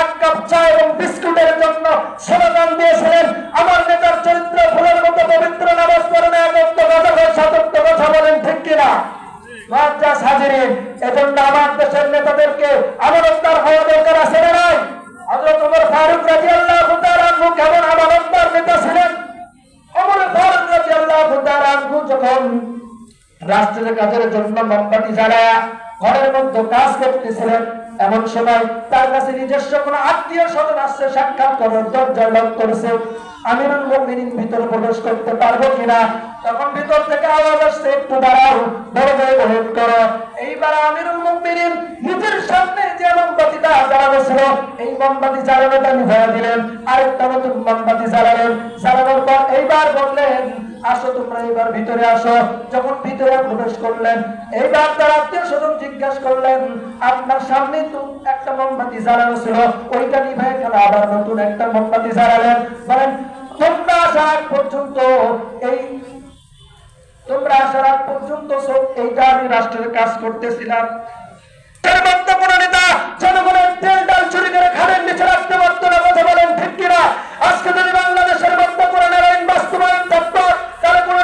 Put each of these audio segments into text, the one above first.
1 cup চা এবং বিস্কুটের জন্য স্লোগান দিয়েছিলেন। আমার নেতার চরিত্র ফুলের মতো পবিত্র, নামাজ পড়ে না, একত্ব কথা বলে, সতত্ব কথা বলেন, ঠিক কিনা? মুআজ্জাজ হাজিরিন, এজন্য আমার দেশের নেতাদেরকে আমানতদার হওয়া দরকার আছে না নাই? হযরত ওমর ফারুক রাদিয়াল্লাহু তাআলা আনহু কেমন আমানতদার নেতা ছিলেন? ওমর ফারুক রাদিয়াল্লাহু তাআলা আনহু যখন রাষ্ট্রের কাজের জন্য মোমবাতি জ্বালায়া ঘরের মধ্যে কাজ করতেছিলেন, এমন সময় তার কাছে নিজস্ব কোনো আত্মীয় স্বজন আসছে, সাক্ষাৎ করার দরজা লক করেছে। আমিরুল মুমিনিন ভিতরে প্রবেশ করতে পারবো কিনা? তখন ভিতর থেকে আওয়াজ আসছে, একটু দাঁড়াও, দরজায় ওয়েট করো। এইবার আমিরুল মুমিনিন নিজের সামনে যে মোমবাতিটা জ্বালানো ছিল, এই মোমবাতি জ্বালানোটা নিভাইয়া দিলেন, আরেকটা নতুন মোমবাতি জ্বালালেন। জ্বালানোর পর এইবার বললেন, আসো তোমরা এবার ভিতরে আসো। যখন ভিতরে প্রবেশ করলেন, এইবার তার আত্মীয় স্বজন জিজ্ঞাসা করলেন, আপনার সামনে তো একটা মোমবাতি জ্বালানো ছিল, ওইটা নিভাই কেন আবার নতুন একটা মোমবাতি জ্বালালেন? বলেন, তোমরা আসার আগ পর্যন্ত এইটা আমি রাষ্ট্রের কাজ করতেছিলাম। কোন নেতা জনগণের তেল ডাল চুরি করে খালের নিচে রাখতে পারত না, কথা বলেন, ঠিক কিনা? আজকে যদি বাংলাদেশের মধ্যে কোরআনের আইন বাস্তবায়ন থাকতো, তাহলে কোন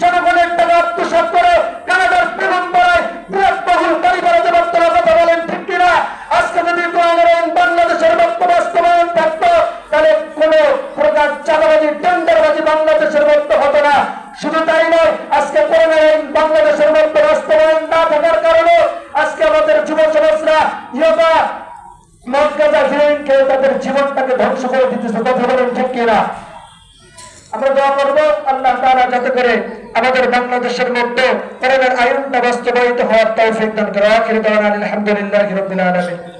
জনগণের টাকা আত্মসাৎ করে কানাডার প্রেম পড়ায় বৃহৎবহুল গাড়ি বাড়াতে পারত না, কথা বলেন, ঠিক কিনা? আজকে যদি কোরআনের আইন বাংলাদেশের মধ্যে বাস্তবায়ন থাকতো, তাহলে কোন প্রকার চাঁদাবাজি, টেন্ডারবাজি বাংলাদেশের মধ্যে হতো না। শুধু তাই নয়, আজকে কোরআনের আইন বাংলাদেশের মধ্যে বাস্তবায়ন না থাকার কারণে আজকে আমাদের যুব সমাজরা ইয়াবা, মদ, গাঁজা, হেরোইন খেয়ে তাদের জীবনটাকে ধ্বংস করে দিতেছে, কথা বলেন, ঠিক কিনা? আমরা দোয়া করবো আল্লাহ তাআলা যাতে করে আমাদের বাংলাদেশের মধ্যে কোরআনের আইনটা বাস্তবায়িত হওয়ার তৌফিক দান করে। আখির দাওয়ানা আলহামদুলিল্লাহি রাব্বিল আলামিন।